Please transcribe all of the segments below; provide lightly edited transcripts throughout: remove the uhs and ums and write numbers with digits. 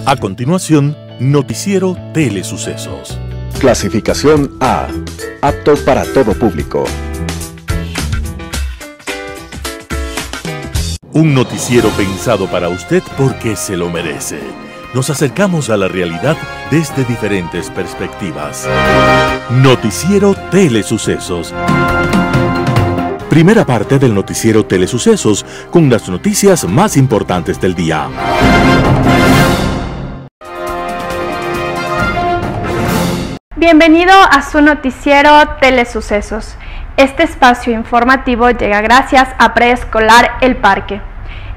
A continuación, Noticiero Telesucesos. Clasificación A. Apto para todo público. Un noticiero pensado para usted porque se lo merece. Nos acercamos a la realidad desde diferentes perspectivas. Noticiero Telesucesos. Primera parte del Noticiero Telesucesos, con las noticias más importantes del día. Bienvenido a su noticiero Telesucesos. Este espacio informativo llega gracias a Preescolar El Parque.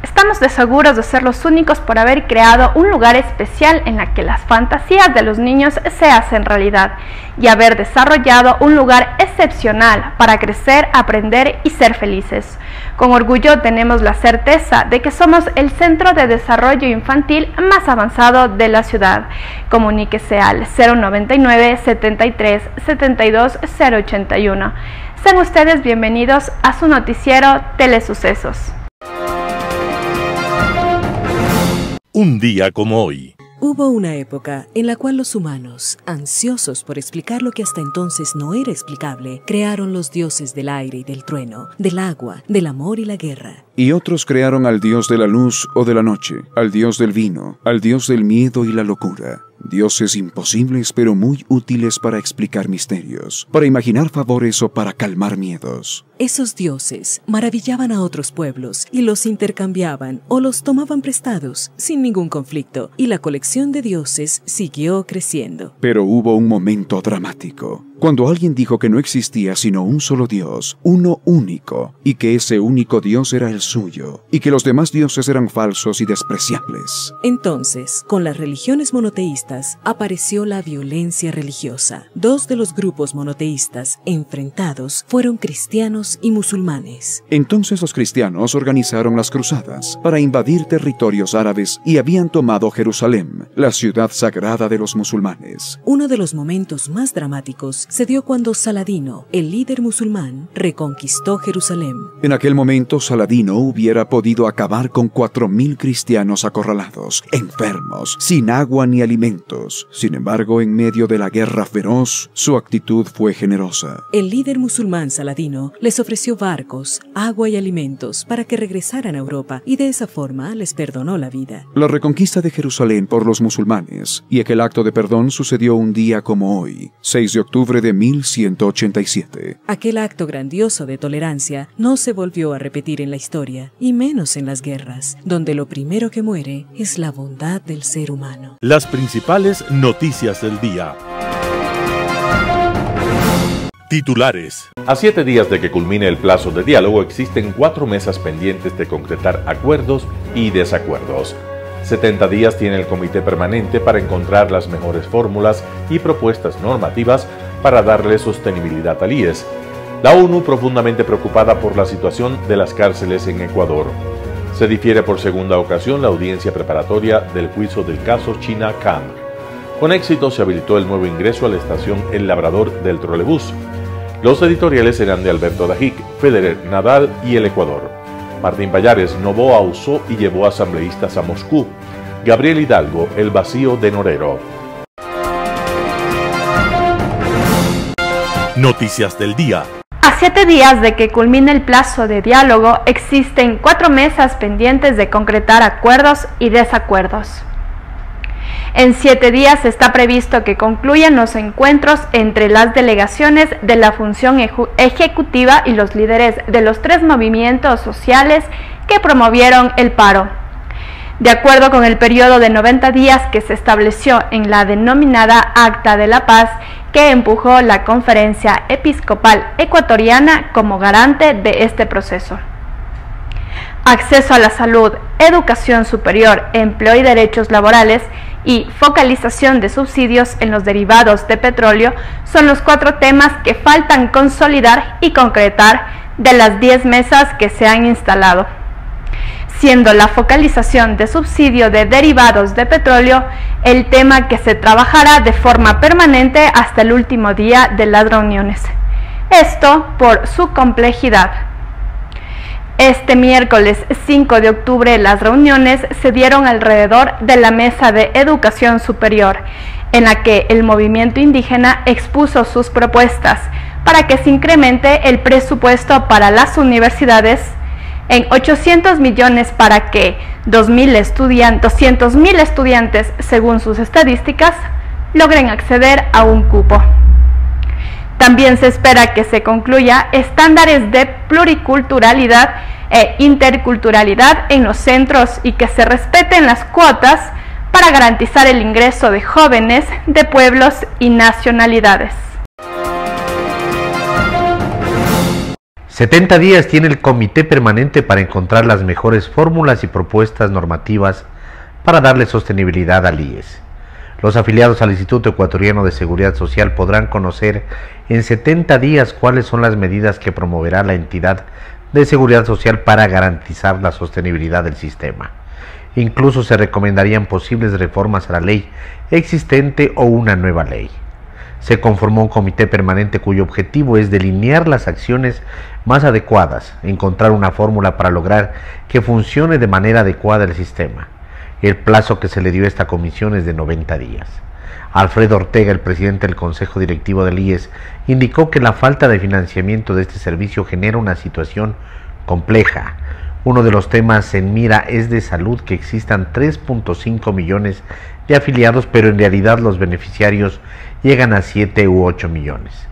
Estamos seguros de ser los únicos por haber creado un lugar especial en el que las fantasías de los niños se hacen realidad y haber desarrollado un lugar excepcional para crecer, aprender y ser felices. Con orgullo tenemos la certeza de que somos el centro de desarrollo infantil más avanzado de la ciudad. Comuníquese al 099 73 72 081. Sean ustedes bienvenidos a su noticiero Telesucesos. Un día como hoy. Hubo una época en la cual los humanos, ansiosos por explicar lo que hasta entonces no era explicable, crearon los dioses del aire y del trueno, del agua, del amor y la guerra. Y otros crearon al dios de la luz o de la noche, al dios del vino, al dios del miedo y la locura. Dioses imposibles pero muy útiles para explicar misterios, para imaginar favores o para calmar miedos. Esos dioses maravillaban a otros pueblos y los intercambiaban o los tomaban prestados sin ningún conflicto, y la colección de dioses siguió creciendo. Pero hubo un momento dramático, cuando alguien dijo que no existía sino un solo Dios, uno único, y que ese único Dios era el suyo, y que los demás dioses eran falsos y despreciables. Entonces, con las religiones monoteístas, apareció la violencia religiosa. Dos de los grupos monoteístas enfrentados fueron cristianos y musulmanes. Entonces los cristianos organizaron las cruzadas para invadir territorios árabes y habían tomado Jerusalén, la ciudad sagrada de los musulmanes. Uno de los momentos más dramáticos se dio cuando Saladino, el líder musulmán, reconquistó Jerusalén. En aquel momento Saladino hubiera podido acabar con 4.000 cristianos acorralados, enfermos, sin agua ni alimentos. Sin embargo, en medio de la guerra feroz, su actitud fue generosa. El líder musulmán Saladino les ofreció barcos, agua y alimentos para que regresaran a Europa, y de esa forma les perdonó la vida. La reconquista de Jerusalén por los musulmanes y aquel acto de perdón sucedió un día como hoy, 6 de octubre de 1187. Aquel acto grandioso de tolerancia no se volvió a repetir en la historia, y menos en las guerras, donde lo primero que muere es la bondad del ser humano. Las principales noticias del día. Titulares. A 7 días de que culmine el plazo de diálogo, existen 4 mesas pendientes de concretar acuerdos y desacuerdos. 70 días tiene el Comité Permanente para encontrar las mejores fórmulas y propuestas normativas para darle sostenibilidad al IES. La ONU profundamente preocupada por la situación de las cárceles en Ecuador. Se difiere por segunda ocasión la audiencia preparatoria del juicio del caso China Kang. Con éxito se habilitó el nuevo ingreso a la estación El Labrador del trolebús. Los editoriales serán de Alberto Dajic, Federer, Nadal y el Ecuador. Martín Pallares, Novoa usó y llevó asambleístas a Moscú. Gabriel Hidalgo, el vacío de Norero. Noticias del día. A 7 días de que culmine el plazo de diálogo, existen 4 mesas pendientes de concretar acuerdos y desacuerdos. En 7 días está previsto que concluyan los encuentros entre las delegaciones de la función ejecutiva y los líderes de los 3 movimientos sociales que promovieron el paro. De acuerdo con el periodo de 90 días que se estableció en la denominada Acta de la Paz, que empujó la Conferencia Episcopal Ecuatoriana como garante de este proceso. Acceso a la salud, educación superior, empleo y derechos laborales y focalización de subsidios en los derivados de petróleo son los 4 temas que faltan consolidar y concretar de las 10 mesas que se han instalado, siendo la focalización de subsidio de derivados de petróleo el tema que se trabajará de forma permanente hasta el último día de las reuniones. Esto por su complejidad. Este miércoles 5 de octubre las reuniones se dieron alrededor de la Mesa de Educación Superior, en la que el movimiento indígena expuso sus propuestas para que se incremente el presupuesto para las universidades en 800 millones para que 200.000 estudiantes, según sus estadísticas, logren acceder a un cupo. También se espera que se concluya estándares de pluriculturalidad e interculturalidad en los centros y que se respeten las cuotas para garantizar el ingreso de jóvenes de pueblos y nacionalidades. 70 días tiene el Comité Permanente para encontrar las mejores fórmulas y propuestas normativas para darle sostenibilidad al IES. Los afiliados al Instituto Ecuatoriano de Seguridad Social podrán conocer en 70 días cuáles son las medidas que promoverá la entidad de seguridad social para garantizar la sostenibilidad del sistema. Incluso se recomendarían posibles reformas a la ley existente o una nueva ley. Se conformó un comité permanente cuyo objetivo es delinear las acciones más adecuadas, encontrar una fórmula para lograr que funcione de manera adecuada el sistema. El plazo que se le dio a esta comisión es de 90 días. Alfredo Ortega, el presidente del Consejo Directivo del IES, indicó que la falta de financiamiento de este servicio genera una situación compleja. Uno de los temas en mira es de salud, que existan 3.5 millones de afiliados, pero en realidad los beneficiarios llegan a 7 u 8 millones.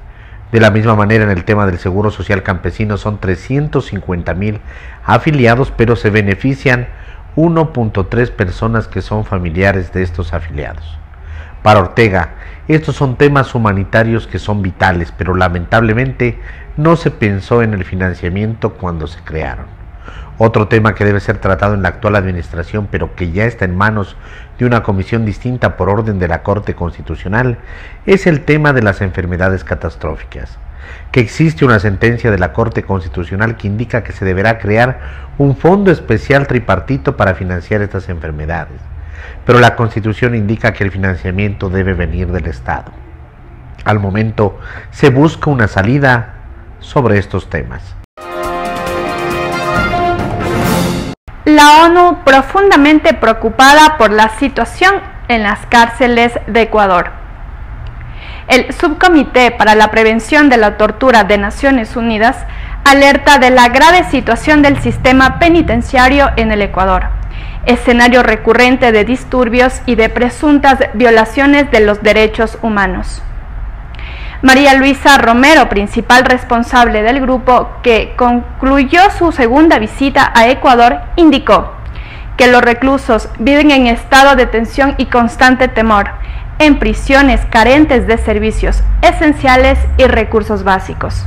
De la misma manera, en el tema del Seguro Social Campesino son 350.000 afiliados, pero se benefician 1.3 personas que son familiares de estos afiliados. Para Ortega, estos son temas humanitarios que son vitales, pero lamentablemente no se pensó en el financiamiento cuando se crearon. Otro tema que debe ser tratado en la actual administración, pero que ya está en manos de una comisión distinta por orden de la Corte Constitucional, es el tema de las enfermedades catastróficas. Que existe una sentencia de la Corte Constitucional que indica que se deberá crear un fondo especial tripartito para financiar estas enfermedades, pero la Constitución indica que el financiamiento debe venir del Estado. Al momento se busca una salida sobre estos temas. La ONU profundamente preocupada por la situación en las cárceles de Ecuador. El Subcomité para la Prevención de la Tortura de Naciones Unidas alerta de la grave situación del sistema penitenciario en el Ecuador, escenario recurrente de disturbios y de presuntas violaciones de los derechos humanos. María Luisa Romero, principal responsable del grupo que concluyó su segunda visita a Ecuador, indicó que los reclusos viven en estado de tensión y constante temor, en prisiones carentes de servicios esenciales y recursos básicos.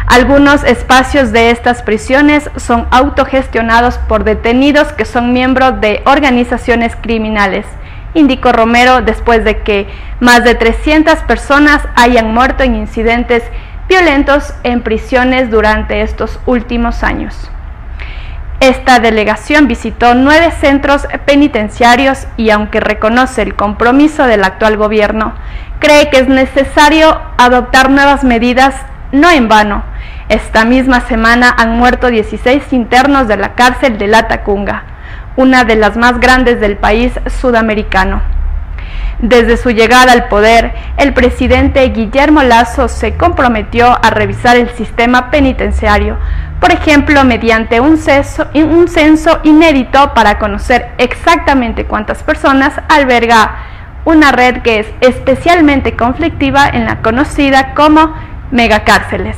Algunos espacios de estas prisiones son autogestionados por detenidos que son miembros de organizaciones criminales, indicó Romero, después de que más de 300 personas hayan muerto en incidentes violentos en prisiones durante estos últimos años. Esta delegación visitó 9 centros penitenciarios y, aunque reconoce el compromiso del actual gobierno, cree que es necesario adoptar nuevas medidas. No en vano, esta misma semana han muerto 16 internos de la cárcel de Latacunga, una de las más grandes del país sudamericano. Desde su llegada al poder, el presidente Guillermo Lasso se comprometió a revisar el sistema penitenciario, por ejemplo, mediante un censo inédito para conocer exactamente cuántas personas alberga una red que es especialmente conflictiva en la conocida como megacárceles.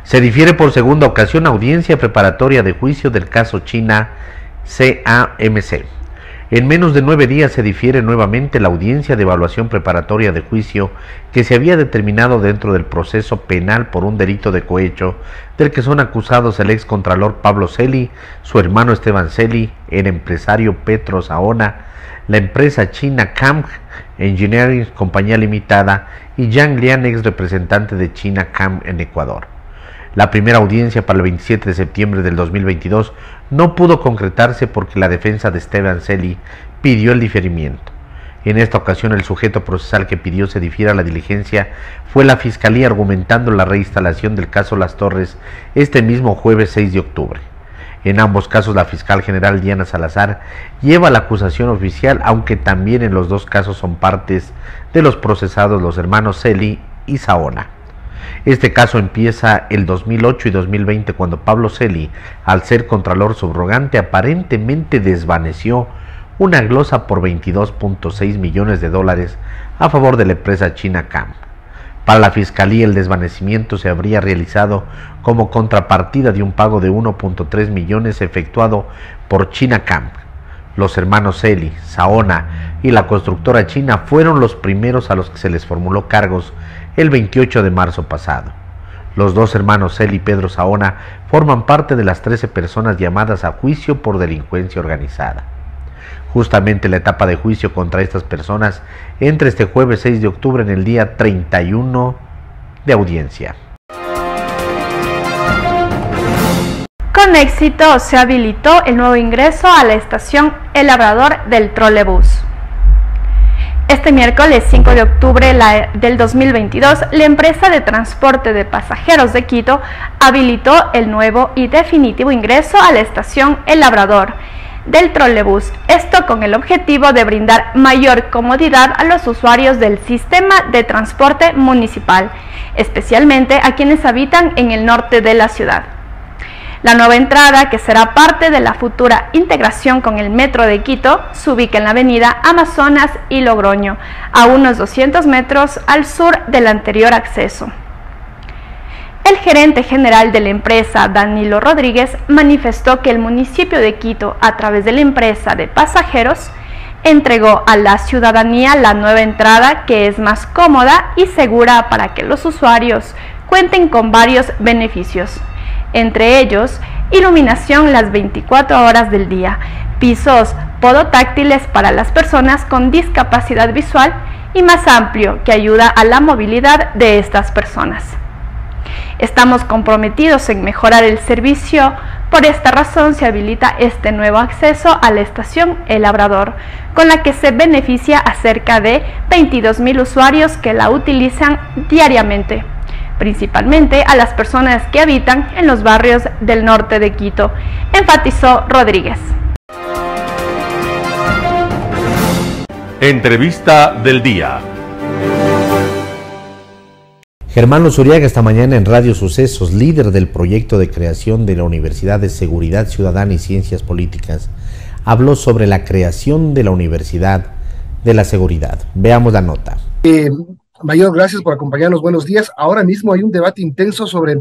Se difiere por segunda ocasión audiencia preparatoria de juicio del caso China CAMC. En menos de 9 días se difiere nuevamente la audiencia de evaluación preparatoria de juicio que se había determinado dentro del proceso penal por un delito de cohecho del que son acusados el excontralor Pablo Celi, su hermano Esteban Celi, el empresario Petro Saona, la empresa china CAMC Engineering Compañía Limitada y Yang Lian, ex representante de China CAM en Ecuador. La primera audiencia para el 27 de septiembre del 2022 no pudo concretarse porque la defensa de Esteban Celi pidió el diferimiento. En esta ocasión, el sujeto procesal que pidió se difiera la diligencia fue la Fiscalía, argumentando la reinstalación del caso Las Torres este mismo jueves 6 de octubre. En ambos casos, la fiscal general Diana Salazar lleva la acusación oficial, aunque también en los dos casos son partes de los procesados los hermanos Celi y Saona. Este caso empieza el 2008 y 2020, cuando Pablo Celi, al ser contralor subrogante, aparentemente desvaneció una glosa por $22.6 millones a favor de la empresa China Camp. Para la Fiscalía, el desvanecimiento se habría realizado como contrapartida de un pago de 1.3 millones efectuado por China Camp. Los hermanos Celi, Saona y la constructora china fueron los primeros a los que se les formuló cargos el 28 de marzo pasado. Los dos hermanos Celi y Pedro Saona forman parte de las 13 personas llamadas a juicio por delincuencia organizada. Justamente la etapa de juicio contra estas personas entra este jueves 6 de octubre en el día 31 de audiencia. Con éxito se habilitó el nuevo ingreso a la estación El Labrador del trolebús. Este miércoles 5 de octubre del 2022, la empresa de transporte de pasajeros de Quito habilitó el nuevo y definitivo ingreso a la estación El Labrador del trolebús, esto con el objetivo de brindar mayor comodidad a los usuarios del sistema de transporte municipal, especialmente a quienes habitan en el norte de la ciudad. La nueva entrada, que será parte de la futura integración con el metro de Quito, se ubica en la avenida Amazonas y Logroño, a unos 200 metros al sur del anterior acceso. El gerente general de la empresa, Danilo Rodríguez, manifestó que el municipio de Quito, a través de la empresa de pasajeros, entregó a la ciudadanía la nueva entrada, que es más cómoda y segura para que los usuarios cuenten con varios beneficios. Entre ellos, iluminación las 24 horas del día, pisos podotáctiles para las personas con discapacidad visual y más amplio, que ayuda a la movilidad de estas personas. Estamos comprometidos en mejorar el servicio, por esta razón se habilita este nuevo acceso a la estación El Labrador, con la que se beneficia a cerca de 22.000 usuarios que la utilizan diariamente, principalmente a las personas que habitan en los barrios del norte de Quito, enfatizó Rodríguez. Entrevista del día. Germán Luzuriaga esta mañana en Radio Sucesos, líder del proyecto de creación de la Universidad de Seguridad Ciudadana y Ciencias Políticas, habló sobre la creación de la Universidad de la Seguridad. Veamos la nota. Mayor, gracias por acompañarnos. Buenos días. Ahora mismo hay un debate intenso sobre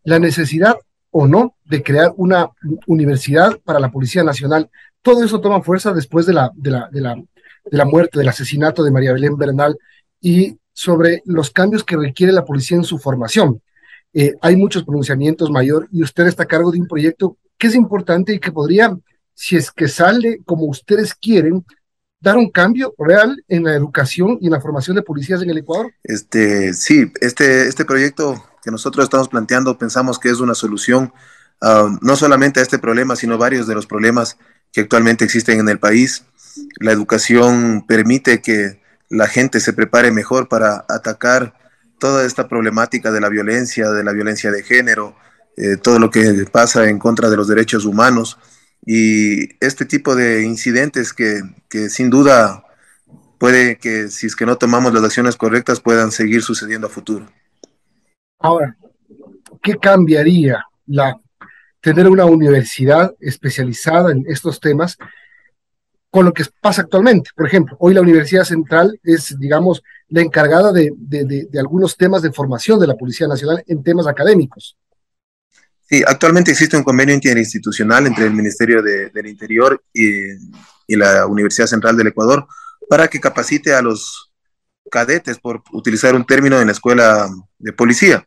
la necesidad o no de crear una universidad para la Policía Nacional. Todo eso toma fuerza después de la muerte, del asesinato de María Belén Bernal, y sobre los cambios que requiere la policía en su formación. Hay muchos pronunciamientos, Mayor, y usted está a cargo de un proyecto que es importante y que podría, si es que sale como ustedes quieren, dar un cambio real en la educación y en la formación de policías en el Ecuador. Sí, este proyecto que nosotros estamos planteando pensamos que es una solución no solamente a este problema, sino varios de los problemas que actualmente existen en el país. La educación permite que la gente se prepare mejor para atacar toda esta problemática de la violencia de género, todo lo que pasa en contra de los derechos humanos, y este tipo de incidentes que sin duda puede que, si es que no tomamos las acciones correctas, puedan seguir sucediendo a futuro. Ahora, ¿qué cambiaría tener una universidad especializada en estos temas con lo que pasa actualmente? Por ejemplo, hoy la Universidad Central es, digamos, la encargada de algunos temas de formación de la Policía Nacional en temas académicos. Sí, actualmente existe un convenio interinstitucional entre el Ministerio del Interior y la Universidad Central del Ecuador para que capacite a los cadetes, por utilizar un término, en la escuela de policía.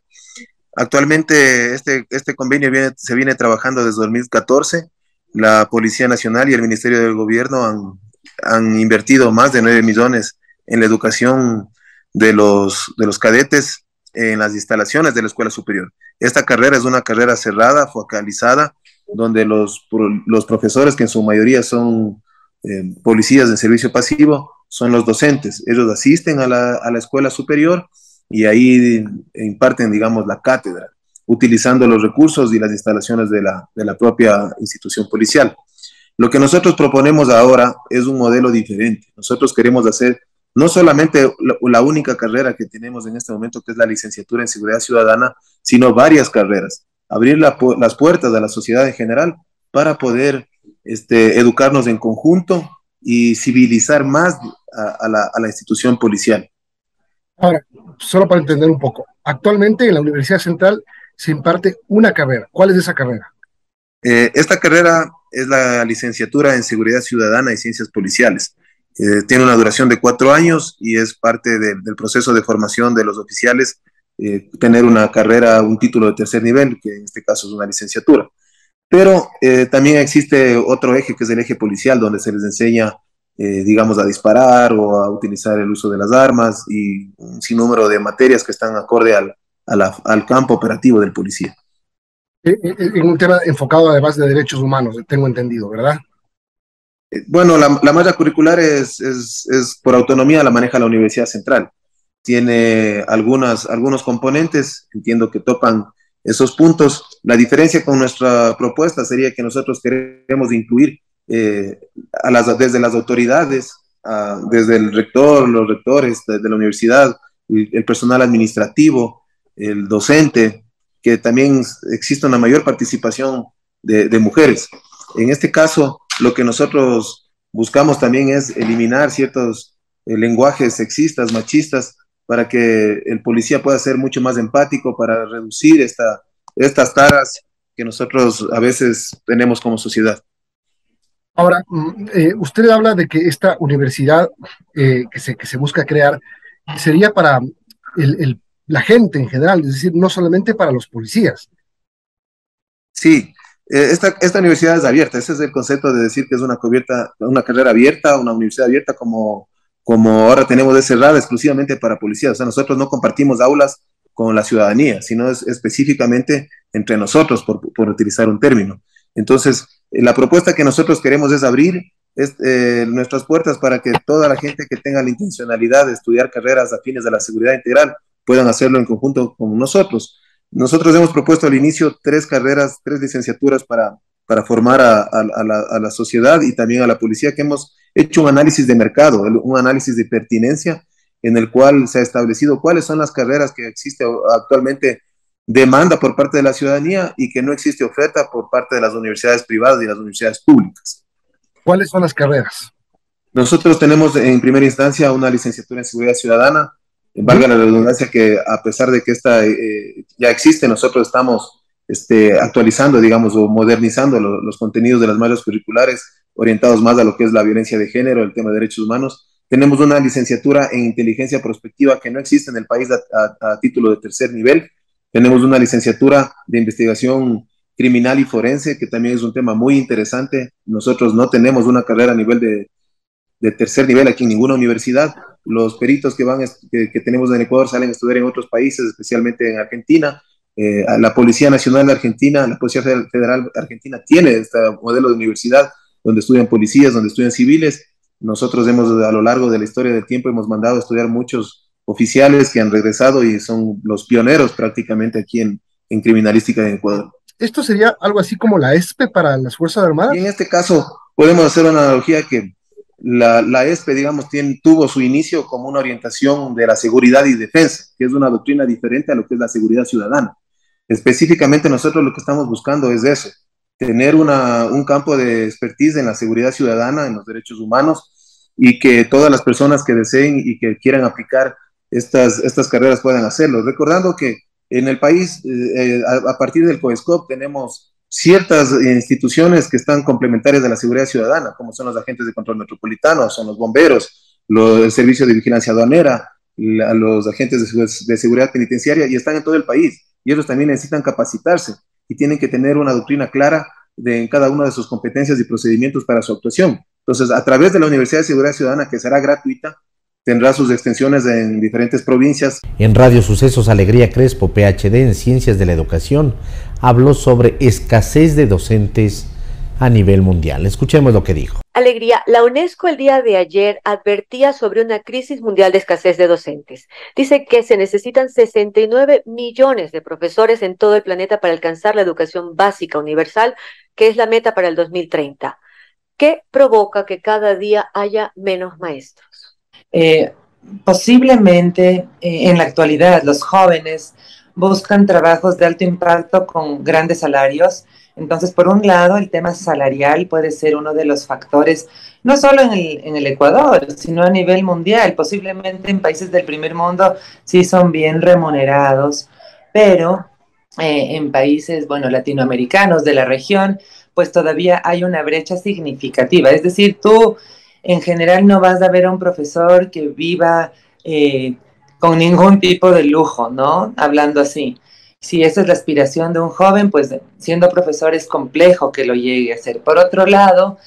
Actualmente este convenio se viene trabajando desde 2014. La Policía Nacional y el Ministerio del Gobierno han invertido más de 9 millones en la educación de los cadetes en las instalaciones de la Escuela Superior. Esta carrera es una carrera cerrada, focalizada, donde los profesores, que en su mayoría son policías de servicio pasivo, son los docentes. Ellos asisten a la escuela superior y ahí imparten, digamos, la cátedra, utilizando los recursos y las instalaciones de la propia institución policial. Lo que nosotros proponemos ahora es un modelo diferente. Nosotros queremos hacer no solamente la única carrera que tenemos en este momento, que es la licenciatura en Seguridad Ciudadana, sino varias carreras. Abrir las puertas a la sociedad en general para poder educarnos en conjunto y civilizar más a la institución policial. Ahora, solo para entender un poco, actualmente en la Universidad Central se imparte una carrera. ¿Cuál es esa carrera? Esta carrera es la licenciatura en Seguridad Ciudadana y Ciencias Policiales. Tiene una duración de 4 años y es parte del proceso de formación de los oficiales, tener una carrera, un título de tercer nivel, que en este caso es una licenciatura. Pero también existe otro eje, que es el eje policial, donde se les enseña, digamos, a disparar o a utilizar el uso de las armas y un sinnúmero de materias que están acorde al campo operativo del policía. En un tema enfocado además de derechos humanos, tengo entendido, ¿verdad? Bueno, la malla curricular es por autonomía, la maneja la Universidad Central. Tiene algunos componentes, entiendo que topan esos puntos. La diferencia con nuestra propuesta sería que nosotros queremos incluir desde las autoridades, desde el rector, los rectores de la universidad, el personal administrativo, el docente, que también exista una mayor participación de mujeres. En este caso, lo que nosotros buscamos también es eliminar ciertos lenguajes sexistas, machistas, para que el policía pueda ser mucho más empático, para reducir estas taras que nosotros a veces tenemos como sociedad. Ahora, usted habla de que esta universidad que se busca crear sería para la gente en general, es decir, no solamente para los policías. Sí, esta universidad es abierta. Ese es el concepto de decir que es una carrera abierta, una universidad abierta, como ahora tenemos de cerrada exclusivamente para policías. O sea, nosotros no compartimos aulas con la ciudadanía, sino es específicamente entre nosotros, por utilizar un término. Entonces, la propuesta que nosotros queremos es abrir nuestras puertas para que toda la gente que tenga la intencionalidad de estudiar carreras afines a la seguridad integral puedan hacerlo en conjunto con nosotros. Nosotros hemos propuesto al inicio 3 licenciaturas para formar a la sociedad y también a la policía, que hemos hecho un análisis de mercado, un análisis de pertinencia, en el cual se ha establecido cuáles son las carreras que existe actualmente demanda por parte de la ciudadanía y que no existe oferta por parte de las universidades privadas y las universidades públicas. ¿Cuáles son las carreras? Nosotros tenemos en primera instancia una licenciatura en Seguridad Ciudadana. Valga la redundancia que a pesar de que esta ya existe, nosotros estamos actualizando, digamos, o modernizando los contenidos de las mallas curriculares, orientados más a lo que es la violencia de género, el tema de derechos humanos. Tenemos una licenciatura en inteligencia prospectiva que no existe en el país a título de tercer nivel. Tenemos una licenciatura de investigación criminal y forense, que también es un tema muy interesante. Nosotros no tenemos una carrera a nivel de tercer nivel aquí en ninguna universidad. Los peritos que tenemos en Ecuador salen a estudiar en otros países, especialmente en Argentina. La Policía Nacional de Argentina, la Policía Federal Argentina tiene este modelo de universidad donde estudian policías, donde estudian civiles. Nosotros a lo largo de la historia del tiempo hemos mandado a estudiar muchos oficiales que han regresado y son los pioneros prácticamente aquí en criminalística en Ecuador. ¿Esto sería algo así como la ESPE para las Fuerzas Armadas? Y en este caso podemos hacer una analogía que la ESPE, digamos, tuvo su inicio como una orientación de la seguridad y defensa, que es una doctrina diferente a lo que es la seguridad ciudadana. Específicamente nosotros lo que estamos buscando es eso, tener un campo de expertise en la seguridad ciudadana, en los derechos humanos, y que todas las personas que deseen y que quieran aplicar estas carreras puedan hacerlo. Recordando que en el país, a partir del COESCOP, tenemos ciertas instituciones que están complementarias de la seguridad ciudadana, como son los agentes de control metropolitano, son los bomberos, el servicio de vigilancia aduanera, los agentes de seguridad penitenciaria, y están en todo el país. Y ellos también necesitan capacitarse y tienen que tener una doctrina clara en cada una de sus competencias y procedimientos para su actuación. Entonces, a través de la Universidad de Seguridad Ciudadana, que será gratuita, tendrá sus extensiones en diferentes provincias. En Radio Sucesos, Alegría Crespo, PhD en Ciencias de la Educación, habló sobre escasez de docentes a nivel mundial. Escuchemos lo que dijo. Alegría, la UNESCO el día de ayer advertía sobre una crisis mundial de escasez de docentes. Dice que se necesitan 69 millones de profesores en todo el planeta para alcanzar la educación básica universal, que es la meta para el 2030. ¿Qué provoca que cada día haya menos maestros? Posiblemente en la actualidad los jóvenes buscan trabajos de alto impacto con grandes salarios. Entonces, por un lado, el tema salarial puede ser uno de los factores, no solo en el Ecuador, sino a nivel mundial. Posiblemente en países del primer mundo sí son bien remunerados, pero en países, bueno, latinoamericanos de la región, pues todavía hay una brecha significativa. Es decir, tú en general no vas a ver a un profesor que viva con ningún tipo de lujo, ¿no? Hablando así. Si esa es la aspiración de un joven, pues siendo profesor es complejo que lo llegue a hacer. Por otro lado,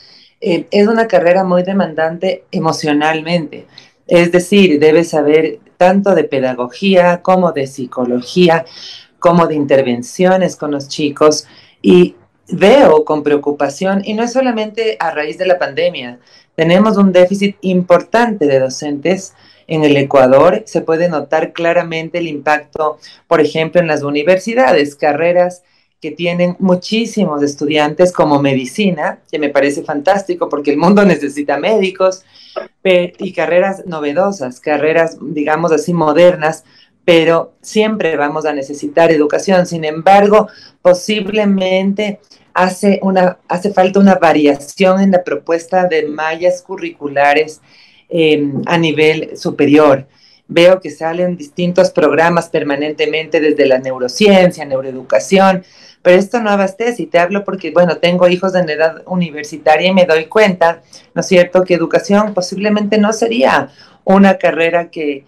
es una carrera muy demandante emocionalmente. Es decir, debes saber tanto de pedagogía como de psicología, como de intervenciones con los chicos. Y veo con preocupación, y no es solamente a raíz de la pandemia, tenemos un déficit importante de docentes en el Ecuador. Se puede notar claramente el impacto, por ejemplo, en las universidades, carreras que tienen muchísimos estudiantes como medicina, que me parece fantástico porque el mundo necesita médicos, y carreras novedosas, carreras, digamos así, modernas, pero siempre vamos a necesitar educación. Sin embargo, posiblemente hace falta una variación en la propuesta de mallas curriculares a nivel superior. Veo que salen distintos programas permanentemente desde la neurociencia, neuroeducación, pero esto no abastece, y te hablo porque, bueno, tengo hijos en edad universitaria y me doy cuenta, ¿no es cierto?, que educación posiblemente no sería una carrera que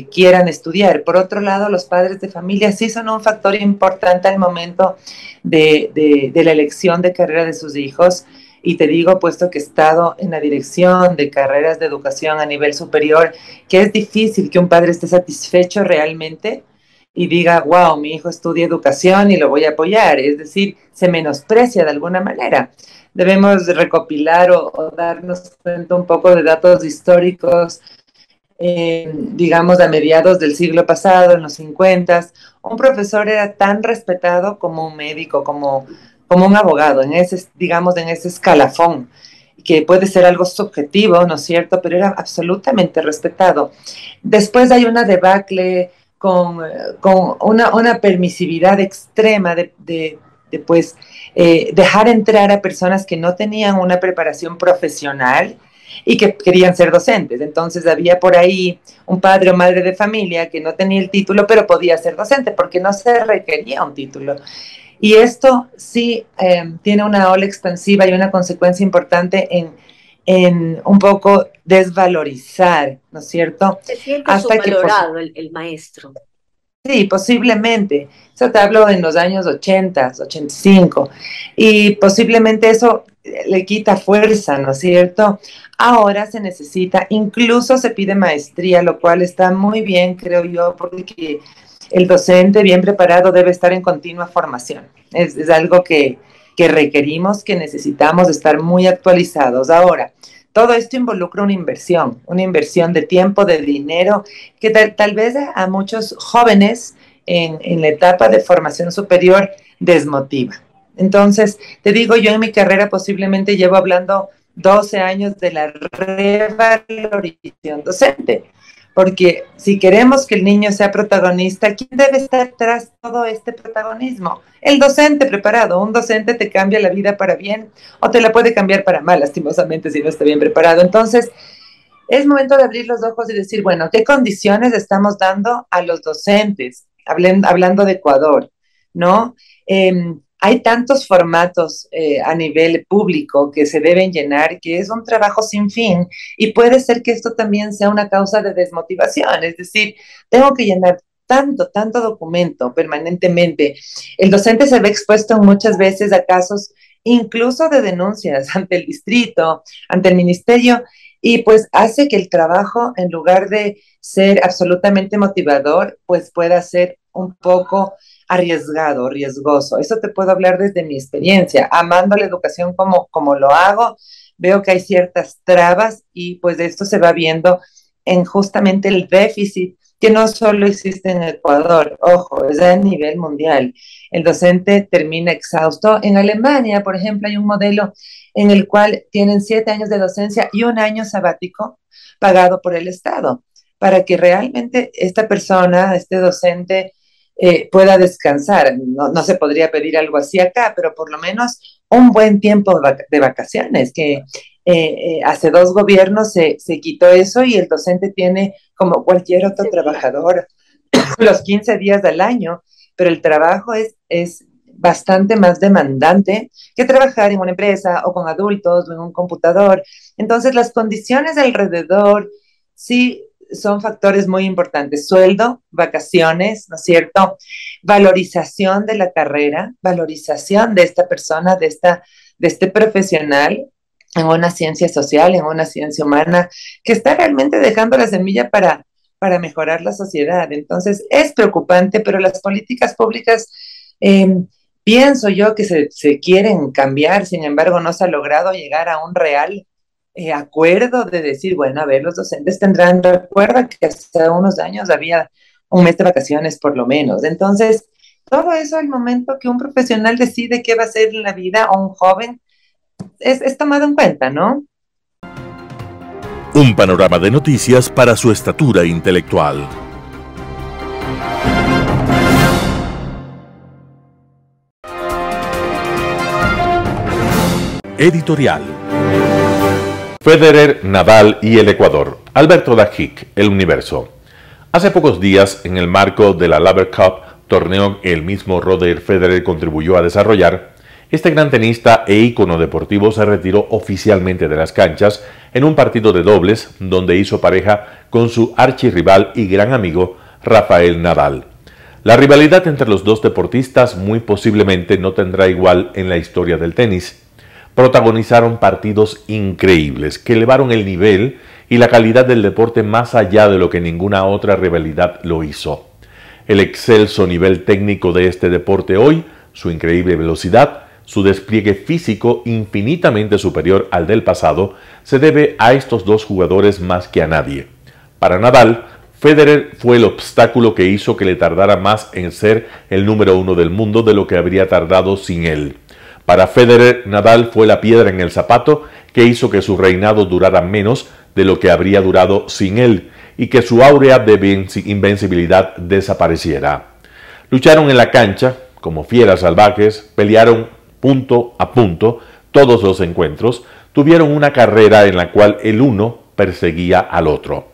quieran estudiar. Por otro lado, los padres de familia sí son un factor importante al momento de la elección de carrera de sus hijos. Y te digo, puesto que he estado en la dirección de carreras de educación a nivel superior, que es difícil que un padre esté satisfecho realmente y diga, wow, mi hijo estudia educación y lo voy a apoyar. Es decir, se menosprecia de alguna manera. Debemos recopilar o darnos cuenta un poco de datos históricos. Digamos, a mediados del siglo pasado, en los 50, un profesor era tan respetado como un médico, como un abogado, digamos, en ese escalafón, que puede ser algo subjetivo, ¿no es cierto?, pero era absolutamente respetado. Después hay una debacle con una permisividad extrema de pues, dejar entrar a personas que no tenían una preparación profesional y que querían ser docentes. Entonces había por ahí un padre o madre de familia que no tenía el título, pero podía ser docente porque no se requería un título. Y esto sí tiene una ola expansiva y una consecuencia importante en un poco desvalorizar, ¿no es cierto? Se siente subvalorado el maestro. Sí, posiblemente. Eso te hablo en los años 80, 85. Y posiblemente eso le quita fuerza, ¿no es cierto? Ahora se necesita, incluso se pide maestría, lo cual está muy bien, creo yo, porque el docente bien preparado debe estar en continua formación. Es algo que requerimos, que necesitamos estar muy actualizados. Ahora, todo esto involucra una inversión de tiempo, de dinero, que tal vez a muchos jóvenes en la etapa de formación superior desmotiva. Entonces, te digo, yo en mi carrera posiblemente llevo hablando 12 años de la revalorización docente, porque si queremos que el niño sea protagonista, ¿quién debe estar tras todo este protagonismo? El docente preparado. Un docente te cambia la vida para bien o te la puede cambiar para mal, lastimosamente, si no está bien preparado. Entonces, es momento de abrir los ojos y decir, bueno, ¿qué condiciones estamos dando a los docentes? Hablando de Ecuador, ¿no? Hay tantos formatos a nivel público que se deben llenar, que es un trabajo sin fin, y puede ser que esto también sea una causa de desmotivación. Es decir, tengo que llenar tanto documento permanentemente. El docente se ve expuesto muchas veces a casos incluso de denuncias ante el distrito, ante el ministerio, y pues hace que el trabajo, en lugar de ser absolutamente motivador, pues pueda ser un poco arriesgado, riesgoso. Eso te puedo hablar desde mi experiencia. Amando la educación como lo hago, veo que hay ciertas trabas y pues de esto se va viendo en justamente el déficit que no solo existe en Ecuador, ojo, es a nivel mundial. El docente termina exhausto. En Alemania, por ejemplo, hay un modelo en el cual tienen 7 años de docencia y 1 año sabático pagado por el Estado, para que realmente esta persona, este docente, pueda descansar. No se podría pedir algo así acá, pero por lo menos un buen tiempo de vacaciones, que hace 2 gobiernos se quitó eso y el docente tiene, como cualquier otro trabajador, los 15 días del año, pero el trabajo es bastante más demandante que trabajar en una empresa o con adultos o en un computador. Entonces las condiciones alrededor sí son factores muy importantes: sueldo, vacaciones, ¿no es cierto? Valorización de la carrera, valorización de esta persona, de este profesional en una ciencia social, en una ciencia humana, que está realmente dejando la semilla para mejorar la sociedad. Entonces es preocupante, pero las políticas públicas, pienso yo que se quieren cambiar, sin embargo no se ha logrado llegar a un real acuerdo de decir, bueno, a ver, los docentes tendrán, recuerda que hace unos años había un mes de vacaciones por lo menos. Entonces, todo eso al momento que un profesional decide qué va a hacer en la vida, o un joven, es tomado en cuenta, ¿no? Un panorama de noticias para su estatura intelectual. Editorial. Federer, Nadal y el Ecuador. Alberto Dajic, El Universo. Hace pocos días, en el marco de la Laver Cup, torneo que el mismo Roger Federer contribuyó a desarrollar, este gran tenista e ícono deportivo se retiró oficialmente de las canchas en un partido de dobles donde hizo pareja con su archirrival y gran amigo Rafael Nadal. La rivalidad entre los dos deportistas muy posiblemente no tendrá igual en la historia del tenis. Protagonizaron partidos increíbles que elevaron el nivel y la calidad del deporte más allá de lo que ninguna otra rivalidad lo hizo. El excelso nivel técnico de este deporte hoy, su increíble velocidad, su despliegue físico infinitamente superior al del pasado, se debe a estos dos jugadores más que a nadie. Para Nadal, Federer fue el obstáculo que hizo que le tardara más en ser el número 1 del mundo de lo que habría tardado sin él. Para Federer, Nadal fue la piedra en el zapato que hizo que su reinado durara menos de lo que habría durado sin él y que su áurea de invencibilidad desapareciera. Lucharon en la cancha como fieras salvajes, pelearon punto a punto todos los encuentros, tuvieron una carrera en la cual el uno perseguía al otro.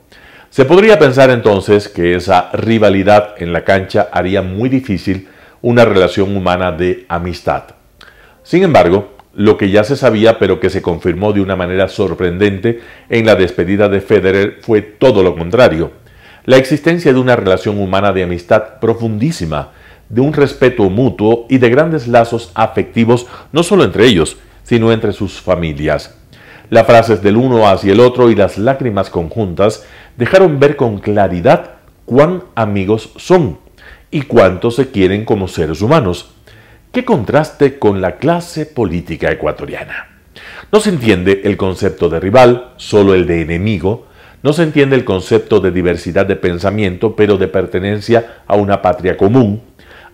Se podría pensar entonces que esa rivalidad en la cancha haría muy difícil una relación humana de amistad. Sin embargo, lo que ya se sabía pero que se confirmó de una manera sorprendente en la despedida de Federer fue todo lo contrario: la existencia de una relación humana de amistad profundísima, de un respeto mutuo y de grandes lazos afectivos no solo entre ellos, sino entre sus familias. Las frases del uno hacia el otro y las lágrimas conjuntas dejaron ver con claridad cuán amigos son y cuánto se quieren como seres humanos. ¡Qué contraste con la clase política ecuatoriana! No se entiende el concepto de rival, solo el de enemigo. No se entiende el concepto de diversidad de pensamiento, pero de pertenencia a una patria común.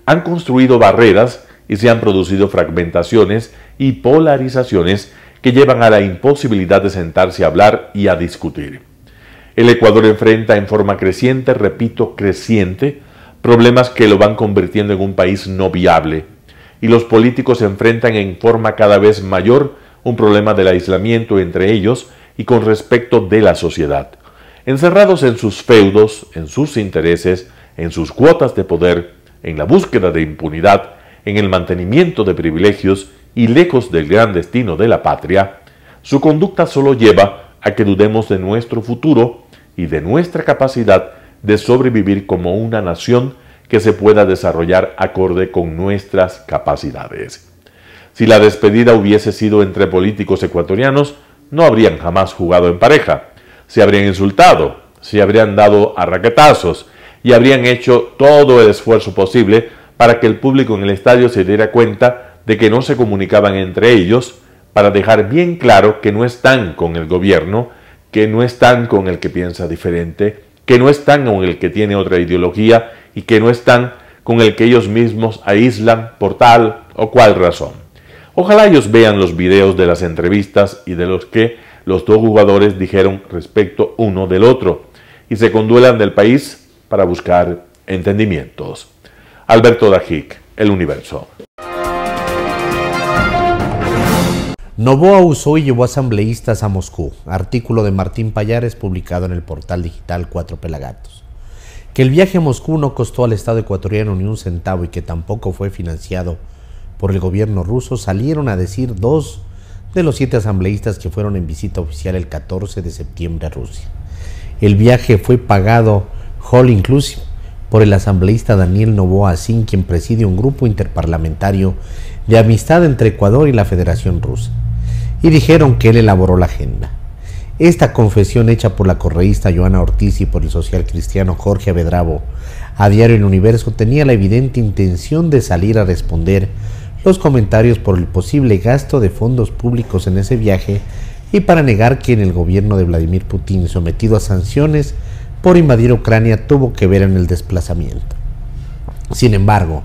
Han construido barreras y se han producido fragmentaciones y polarizaciones que llevan a la imposibilidad de sentarse a hablar y a discutir. El Ecuador enfrenta en forma creciente, repito, creciente, problemas que lo van convirtiendo en un país no viable. Y los políticos enfrentan en forma cada vez mayor un problema del aislamiento entre ellos y con respecto de la sociedad. Encerrados en sus feudos, en sus intereses, en sus cuotas de poder, en la búsqueda de impunidad, en el mantenimiento de privilegios y lejos del gran destino de la patria, su conducta solo lleva a que dudemos de nuestro futuro y de nuestra capacidad de sobrevivir como una nación que se pueda desarrollar acorde con nuestras capacidades. Si la despedida hubiese sido entre políticos ecuatorianos, no habrían jamás jugado en pareja, se habrían insultado, se habrían dado a raquetazos y habrían hecho todo el esfuerzo posible para que el público en el estadio se diera cuenta de que no se comunicaban entre ellos, para dejar bien claro que no están con el gobierno, que no están con el que piensa diferente, que no están con el que tiene otra ideología y que no están con el que ellos mismos aíslan por tal o cual razón. Ojalá ellos vean los videos de las entrevistas y de los que los dos jugadores dijeron respecto uno del otro y se conduelan del país para buscar entendimientos. Alberto Dajic, El Universo. Noboa usó y llevó asambleístas a Moscú. Artículo de Martín Payares publicado en el portal digital Cuatro Pelagatos. Que el viaje a Moscú no costó al Estado ecuatoriano ni un centavo y que tampoco fue financiado por el gobierno ruso, salieron a decir 2 de los 7 asambleístas que fueron en visita oficial el 14 de septiembre a Rusia. El viaje fue pagado all inclusive por el asambleísta Daniel Noboa Sin, quien preside un grupo interparlamentario de amistad entre Ecuador y la Federación Rusa, y dijeron que él elaboró la agenda. Esta confesión hecha por la correísta Joana Ortiz y por el social cristiano Jorge Avedravo a Diario El Universo tenía la evidente intención de salir a responder los comentarios por el posible gasto de fondos públicos en ese viaje y para negar que en el gobierno de Vladimir Putin, sometido a sanciones por invadir Ucrania, tuvo que ver en el desplazamiento. Sin embargo,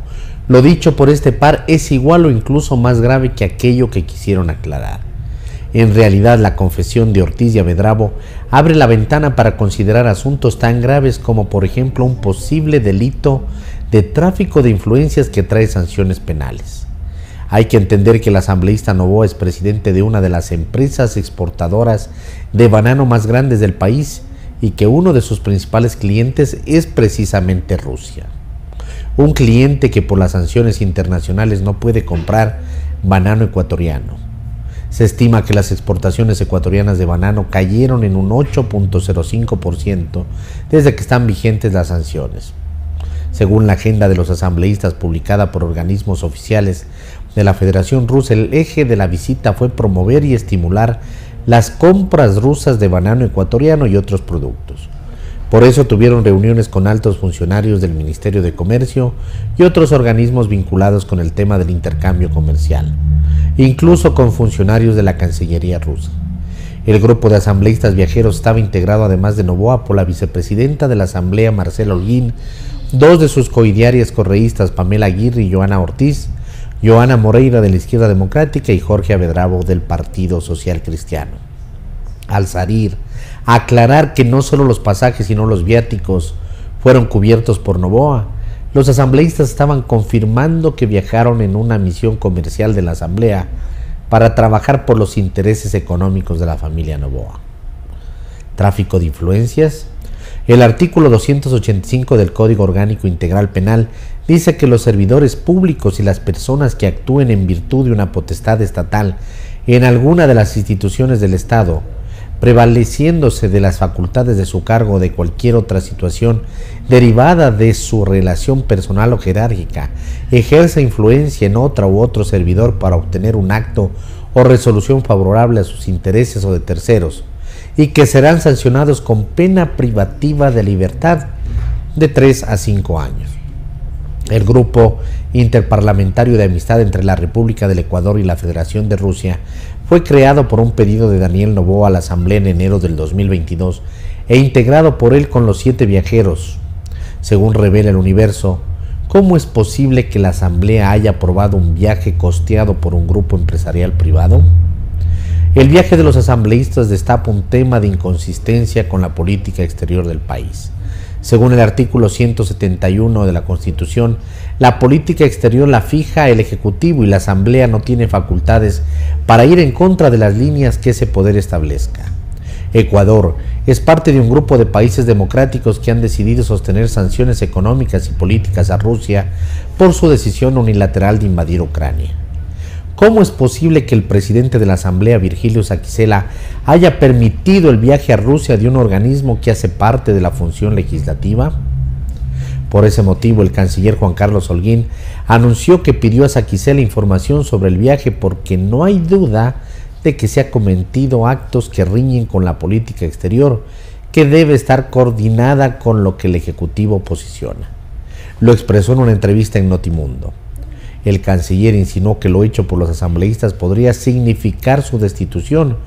lo dicho por este par es igual o incluso más grave que aquello que quisieron aclarar. En realidad, la confesión de Ortiz y Avedravo abre la ventana para considerar asuntos tan graves como, por ejemplo, un posible delito de tráfico de influencias que trae sanciones penales. Hay que entender que el asambleísta Noboa es presidente de una de las empresas exportadoras de banano más grandes del país y que uno de sus principales clientes es precisamente Rusia. Un cliente que por las sanciones internacionales no puede comprar banano ecuatoriano. Se estima que las exportaciones ecuatorianas de banano cayeron en un 8.05% desde que están vigentes las sanciones. Según la agenda de los asambleístas publicada por organismos oficiales de la Federación Rusa, el eje de la visita fue promover y estimular las compras rusas de banano ecuatoriano y otros productos. Por eso tuvieron reuniones con altos funcionarios del Ministerio de Comercio y otros organismos vinculados con el tema del intercambio comercial, incluso con funcionarios de la Cancillería rusa. El grupo de asambleístas viajeros estaba integrado, además de Noboa, por la vicepresidenta de la Asamblea, Marcela Holguín, 2 de sus coidiarias correístas, Pamela Aguirre y Joana Ortiz, Joana Moreira de la Izquierda Democrática y Jorge Avedravo del Partido Social Cristiano. Al salir a aclarar que no solo los pasajes sino los viáticos fueron cubiertos por Noboa, los asambleístas estaban confirmando que viajaron en una misión comercial de la Asamblea para trabajar por los intereses económicos de la familia Noboa. ¿Tráfico de influencias? El artículo 285 del Código Orgánico Integral Penal dice que los servidores públicos y las personas que actúen en virtud de una potestad estatal en alguna de las instituciones del Estado, prevaleciéndose de las facultades de su cargo o de cualquier otra situación derivada de su relación personal o jerárquica, ejerza influencia en otra u otro servidor para obtener un acto o resolución favorable a sus intereses o de terceros, y que serán sancionados con pena privativa de libertad de 3 a 5 años. El Grupo Interparlamentario de Amistad entre la República del Ecuador y la Federación de Rusia fue creado por un pedido de Daniel Noboa a la Asamblea en enero del 2022 e integrado por él con los 7 viajeros. Según revela El Universo, ¿cómo es posible que la Asamblea haya aprobado un viaje costeado por un grupo empresarial privado? El viaje de los asambleístas destapa un tema de inconsistencia con la política exterior del país. Según el artículo 171 de la Constitución, la política exterior la fija el Ejecutivo y la Asamblea no tiene facultades para ir en contra de las líneas que ese poder establezca. Ecuador es parte de un grupo de países democráticos que han decidido sostener sanciones económicas y políticas a Rusia por su decisión unilateral de invadir Ucrania. ¿Cómo es posible que el presidente de la Asamblea, Virgilio Saquicela, haya permitido el viaje a Rusia de un organismo que hace parte de la función legislativa? Por ese motivo, el canciller Juan Carlos Holguín anunció que pidió a Saquicela información sobre el viaje porque no hay duda de que se han cometido actos que riñen con la política exterior, que debe estar coordinada con lo que el Ejecutivo posiciona. Lo expresó en una entrevista en Notimundo. El canciller insinuó que lo hecho por los asambleístas podría significar su destitución,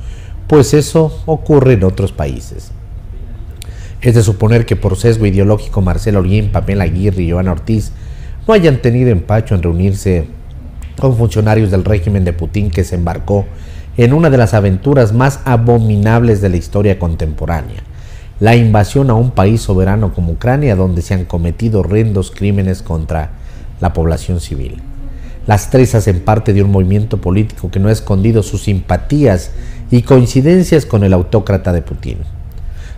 pues eso ocurre en otros países. Es de suponer que por sesgo ideológico Marcelo Holguín, Pamela Aguirre y Joana Ortiz no hayan tenido empacho en reunirse con funcionarios del régimen de Putin, que se embarcó en una de las aventuras más abominables de la historia contemporánea, la invasión a un país soberano como Ucrania, donde se han cometido horrendos crímenes contra la población civil. Las tres hacen parte de un movimiento político que no ha escondido sus simpatías y coincidencias con el autócrata de Putin.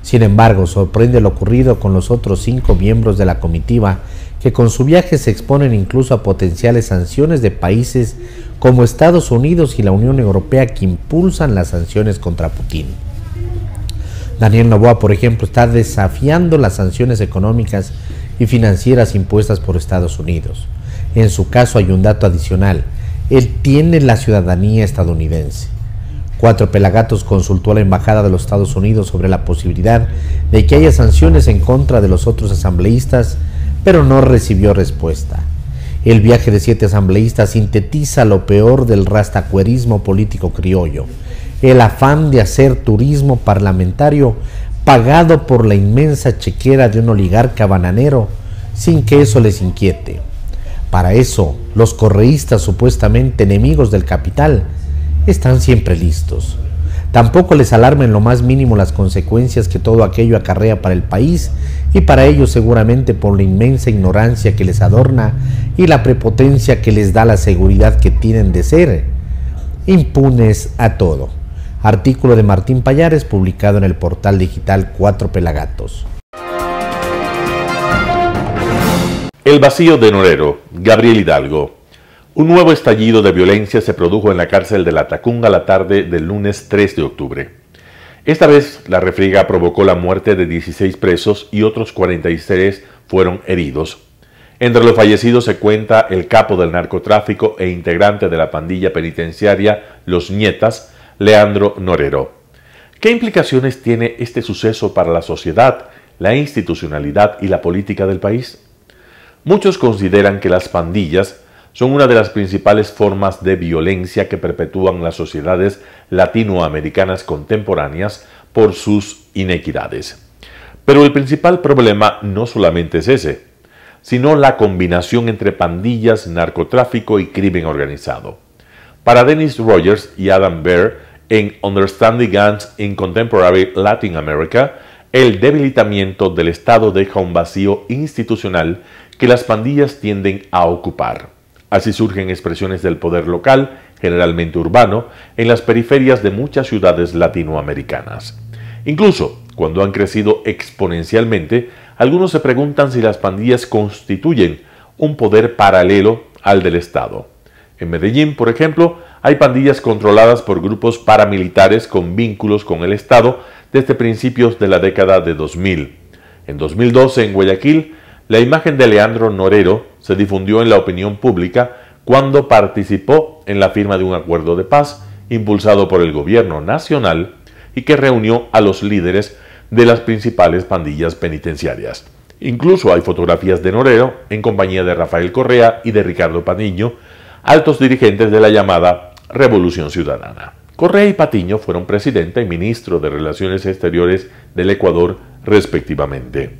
Sin embargo, sorprende lo ocurrido con los otros 5 miembros de la comitiva, que con su viaje se exponen incluso a potenciales sanciones de países como Estados Unidos y la Unión Europea, que impulsan las sanciones contra Putin. Daniel Noboa, por ejemplo, está desafiando las sanciones económicas y financieras impuestas por Estados Unidos. En su caso hay un dato adicional: él tiene la ciudadanía estadounidense. Cuatro Pelagatos consultó a la Embajada de los Estados Unidos sobre la posibilidad de que haya sanciones en contra de los otros asambleístas, pero no recibió respuesta. El viaje de 7 asambleístas sintetiza lo peor del rastacuerismo político criollo: el afán de hacer turismo parlamentario pagado por la inmensa chequera de un oligarca bananero, sin que eso les inquiete. Para eso, los correístas, supuestamente enemigos del capital, están siempre listos. Tampoco les alarma en lo más mínimo las consecuencias que todo aquello acarrea para el país, y para ellos seguramente por la inmensa ignorancia que les adorna y la prepotencia que les da la seguridad que tienen de ser impunes a todo. Artículo de Martín Pallares, publicado en el portal digital 4 Pelagatos. El vacío de Norero, Gabriel Hidalgo. Un nuevo estallido de violencia se produjo en la cárcel de La Tacunga la tarde del lunes 3 de octubre. Esta vez, la refriega provocó la muerte de 16 presos y otros 43 fueron heridos. Entre los fallecidos se cuenta el capo del narcotráfico e integrante de la pandilla penitenciaria Los Nietas, Leandro Norero. ¿Qué implicaciones tiene este suceso para la sociedad, la institucionalidad y la política del país? Muchos consideran que las pandillas son una de las principales formas de violencia que perpetúan las sociedades latinoamericanas contemporáneas por sus inequidades. Pero el principal problema no solamente es ese, sino la combinación entre pandillas, narcotráfico y crimen organizado. Para Dennis Rogers y Adam Baer, en Understanding Gangs in Contemporary Latin America, el debilitamiento del Estado deja un vacío institucional que las pandillas tienden a ocupar. Así surgen expresiones del poder local, generalmente urbano, en las periferias de muchas ciudades latinoamericanas. Incluso, cuando han crecido exponencialmente, algunos se preguntan si las pandillas constituyen un poder paralelo al del Estado. En Medellín, por ejemplo, hay pandillas controladas por grupos paramilitares con vínculos con el Estado desde principios de la década de 2000. En 2012, en Guayaquil, la imagen de Leandro Norero se difundió en la opinión pública cuando participó en la firma de un acuerdo de paz impulsado por el gobierno nacional y que reunió a los líderes de las principales pandillas penitenciarias. Incluso hay fotografías de Norero en compañía de Rafael Correa y de Ricardo Patiño, altos dirigentes de la llamada Revolución Ciudadana. Correa y Patiño fueron presidente y ministro de Relaciones Exteriores del Ecuador, respectivamente.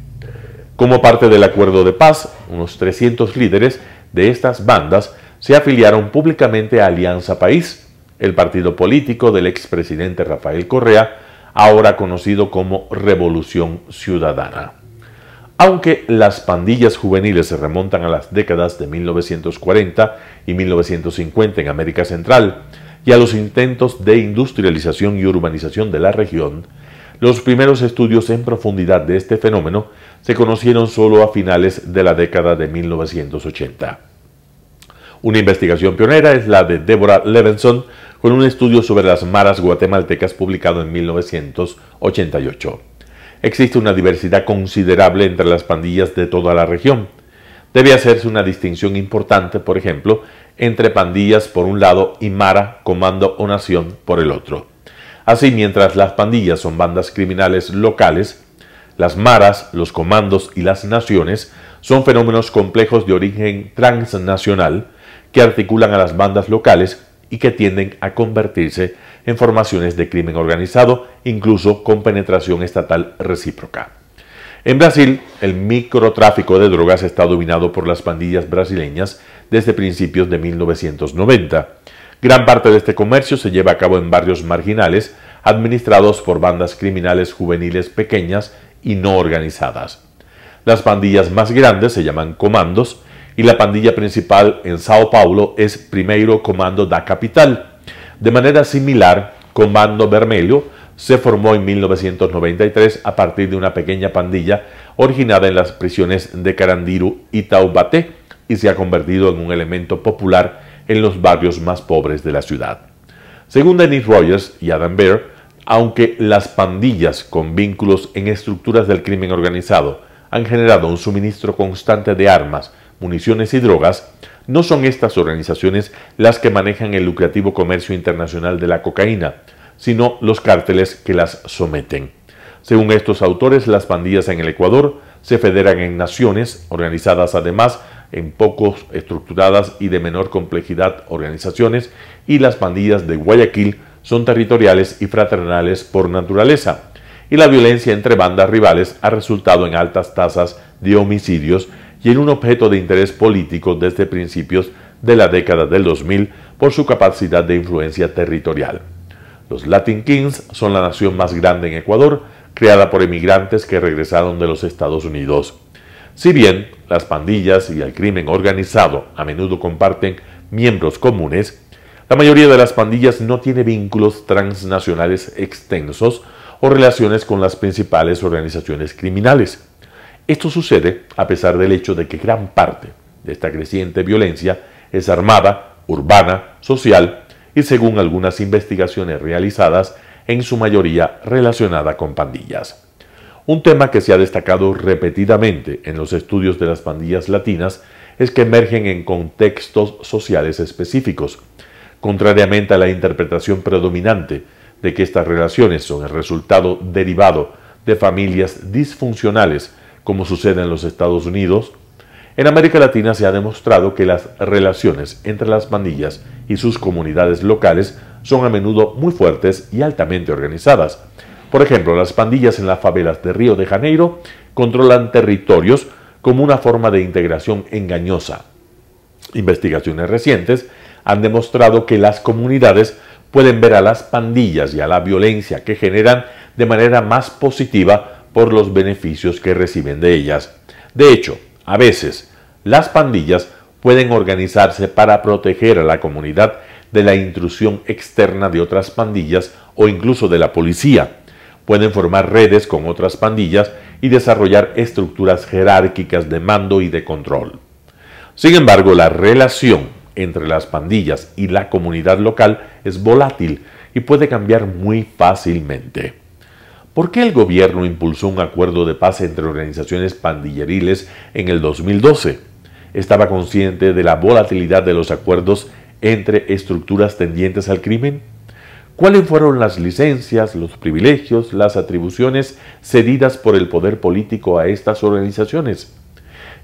Como parte del acuerdo de paz, unos 300 líderes de estas bandas se afiliaron públicamente a Alianza País, el partido político del expresidente Rafael Correa, ahora conocido como Revolución Ciudadana. Aunque las pandillas juveniles se remontan a las décadas de 1940 y 1950 en América Central y a los intentos de industrialización y urbanización de la región, los primeros estudios en profundidad de este fenómeno se conocieron solo a finales de la década de 1980. Una investigación pionera es la de Deborah Levenson, con un estudio sobre las maras guatemaltecas publicado en 1988. Existe una diversidad considerable entre las pandillas de toda la región. Debe hacerse una distinción importante, por ejemplo, entre pandillas por un lado y mara, comando o nación por el otro. Así, mientras las pandillas son bandas criminales locales, Las maras, los comandos y las naciones son fenómenos complejos de origen transnacional que articulan a las bandas locales y que tienden a convertirse en formaciones de crimen organizado, incluso con penetración estatal recíproca. En Brasil, el microtráfico de drogas está dominado por las pandillas brasileñas desde principios de 1990. Gran parte de este comercio se lleva a cabo en barrios marginales, administrados por bandas criminales juveniles pequeñas y no organizadas. Las pandillas más grandes se llaman comandos y la pandilla principal en Sao Paulo es Primeiro Comando da Capital. De manera similar, Comando Vermelho se formó en 1993 a partir de una pequeña pandilla originada en las prisiones de Carandiru y Taubaté y se ha convertido en un elemento popular en los barrios más pobres de la ciudad. Según Dennis Rogers y Adam Bear, aunque las pandillas con vínculos en estructuras del crimen organizado han generado un suministro constante de armas, municiones y drogas, no son estas organizaciones las que manejan el lucrativo comercio internacional de la cocaína, sino los cárteles que las someten. Según estos autores, las pandillas en el Ecuador se federan en naciones, organizadas además en poco estructuradas y de menor complejidad organizaciones, y las pandillas de Guayaquil son territoriales y fraternales por naturaleza, y la violencia entre bandas rivales ha resultado en altas tasas de homicidios y en un objeto de interés político desde principios de la década del 2000 por su capacidad de influencia territorial. Los Latin Kings son la nación más grande en Ecuador, creada por emigrantes que regresaron de los Estados Unidos. Si bien las pandillas y el crimen organizado a menudo comparten miembros comunes, la mayoría de las pandillas no tiene vínculos transnacionales extensos o relaciones con las principales organizaciones criminales. Esto sucede a pesar del hecho de que gran parte de esta creciente violencia es armada, urbana, social y, según algunas investigaciones realizadas, en su mayoría relacionada con pandillas. Un tema que se ha destacado repetidamente en los estudios de las pandillas latinas es que emergen en contextos sociales específicos, contrariamente a la interpretación predominante de que estas relaciones son el resultado derivado de familias disfuncionales, como sucede en los Estados Unidos. En América Latina se ha demostrado que las relaciones entre las pandillas y sus comunidades locales son a menudo muy fuertes y altamente organizadas. Por ejemplo, las pandillas en las favelas de Río de Janeiro controlan territorios como una forma de integración engañosa. Investigaciones recientes han demostrado que las comunidades pueden ver a las pandillas y a la violencia que generan de manera más positiva por los beneficios que reciben de ellas. De hecho, a veces, las pandillas pueden organizarse para proteger a la comunidad de la intrusión externa de otras pandillas o incluso de la policía. Pueden formar redes con otras pandillas y desarrollar estructuras jerárquicas de mando y de control. Sin embargo, la relación entre las pandillas y la comunidad local es volátil y puede cambiar muy fácilmente. ¿Por qué el gobierno impulsó un acuerdo de paz entre organizaciones pandilleriles en el 2012? ¿Estaba consciente de la volatilidad de los acuerdos entre estructuras tendientes al crimen? ¿Cuáles fueron las licencias, los privilegios, las atribuciones cedidas por el poder político a estas organizaciones?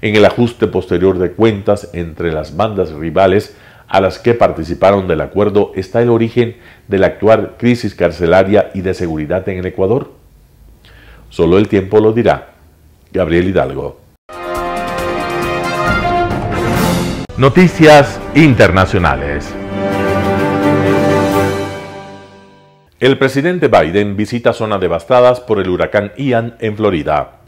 En el ajuste posterior de cuentas entre las bandas rivales a las que participaron del acuerdo está el origen de la actual crisis carcelaria y de seguridad en el Ecuador. Solo el tiempo lo dirá. Gabriel Hidalgo. Noticias internacionales. El presidente Biden visita zonas devastadas por el huracán Ian en Florida.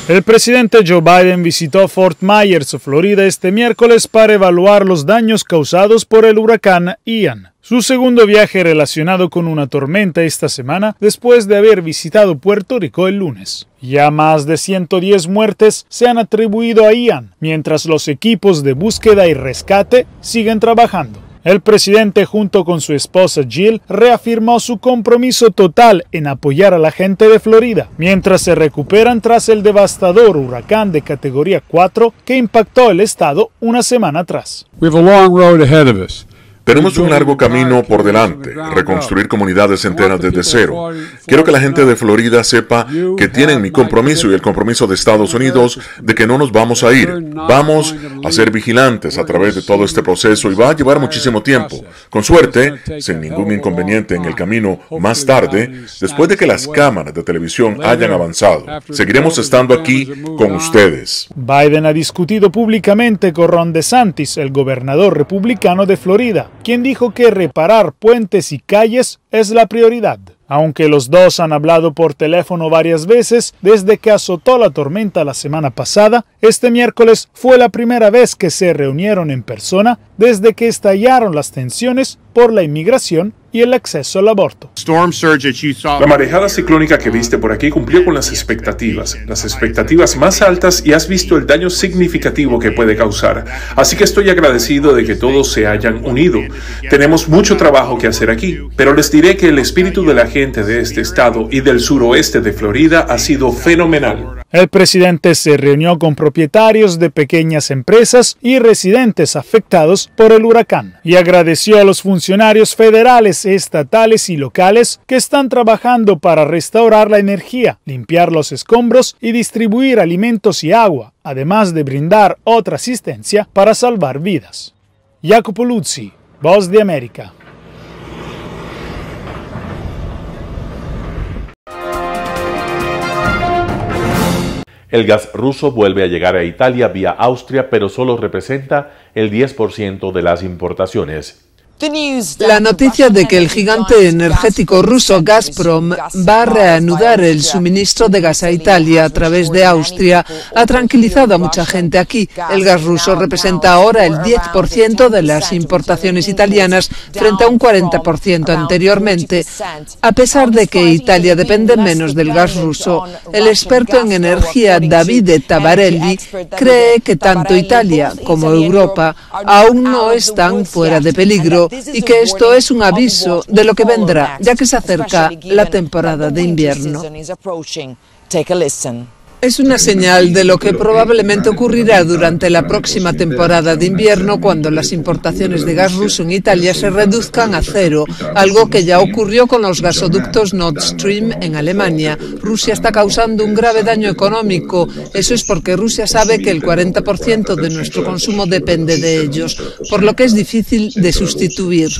El presidente Joe Biden visitó Fort Myers, Florida, este miércoles para evaluar los daños causados por el huracán Ian. Su segundo viaje relacionado con una tormenta esta semana, después de haber visitado Puerto Rico el lunes. Ya más de 110 muertes se han atribuido a Ian, mientras los equipos de búsqueda y rescate siguen trabajando. El presidente, junto con su esposa Jill, reafirmó su compromiso total en apoyar a la gente de Florida, mientras se recuperan tras el devastador huracán de categoría 4 que impactó el estado una semana atrás. We have a long road ahead of us. Tenemos un largo camino por delante, reconstruir comunidades enteras desde cero. Quiero que la gente de Florida sepa que tienen mi compromiso y el compromiso de Estados Unidos de que no nos vamos a ir. Vamos a ser vigilantes a través de todo este proceso y va a llevar muchísimo tiempo. Con suerte, sin ningún inconveniente en el camino más tarde, después de que las cámaras de televisión hayan avanzado, seguiremos estando aquí con ustedes. Biden ha discutido públicamente con Ron DeSantis, el gobernador republicano de Florida, quien dijo que reparar puentes y calles es la prioridad. Aunque los dos han hablado por teléfono varias veces desde que azotó la tormenta la semana pasada, este miércoles fue la primera vez que se reunieron en persona desde que estallaron las tensiones por la inmigración y el acceso al aborto. La marejada ciclónica que viste por aquí cumplió con las expectativas más altas, y has visto el daño significativo que puede causar. Así que estoy agradecido de que todos se hayan unido. Tenemos mucho trabajo que hacer aquí, pero les diré que el espíritu de la gente de este estado y del suroeste de Florida ha sido fenomenal. El presidente se reunió con propietarios de pequeñas empresas y residentes afectados por el huracán y agradeció a los funcionarios federales, estatales y locales que están trabajando para restaurar la energía, limpiar los escombros y distribuir alimentos y agua, además de brindar otra asistencia para salvar vidas. Jacopo Luzzi, Voz de América. El gas ruso vuelve a llegar a Italia vía Austria, pero solo representa el 10% de las importaciones. La noticia de que el gigante energético ruso Gazprom va a reanudar el suministro de gas a Italia a través de Austria ha tranquilizado a mucha gente aquí. El gas ruso representa ahora el 10% de las importaciones italianas frente a un 40% anteriormente. A pesar de que Italia depende menos del gas ruso, el experto en energía Davide Tabarelli cree que tanto Italia como Europa aún no están fuera de peligro y que esto es un aviso de lo que vendrá, ya que se acerca la temporada de invierno. Es una señal de lo que probablemente ocurrirá durante la próxima temporada de invierno, cuando las importaciones de gas ruso en Italia se reduzcan a cero, algo que ya ocurrió con los gasoductos Nord Stream en Alemania. Rusia está causando un grave daño económico. Eso es porque Rusia sabe que el 40% de nuestro consumo depende de ellos, por lo que es difícil de sustituir.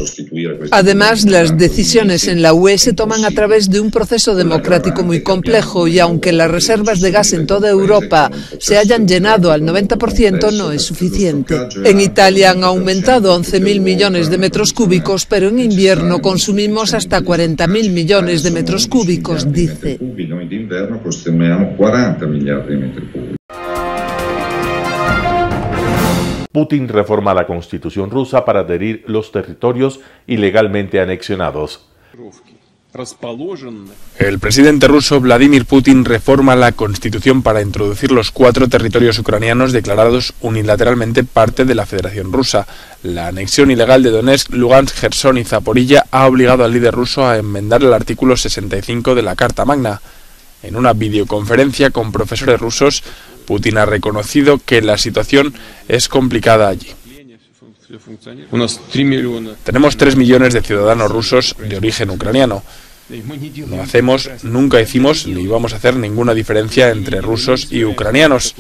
Además, las decisiones en la UE se toman a través de un proceso democrático muy complejo, y aunque las reservas de gas en toda Europa se hayan llenado al 90%, no es suficiente. En Italia han aumentado 11.000 millones de metros cúbicos, pero en invierno consumimos hasta 40.000 millones de metros cúbicos, dice. Putin reforma la constitución rusa para adherir los territorios ilegalmente anexionados. El presidente ruso Vladimir Putin reforma la Constitución para introducir los 4 territorios ucranianos declarados unilateralmente parte de la Federación Rusa. La anexión ilegal de Donetsk, Lugansk, Jersón y Zaporilla ha obligado al líder ruso a enmendar el artículo 65 de la Carta Magna. En una videoconferencia con profesores rusos, Putin ha reconocido que la situación es complicada allí. Tenemos 3 millones de ciudadanos rusos de origen ucraniano. No hacemos, nunca hicimos ni vamos a hacer ninguna diferencia entre rusos y ucranianos.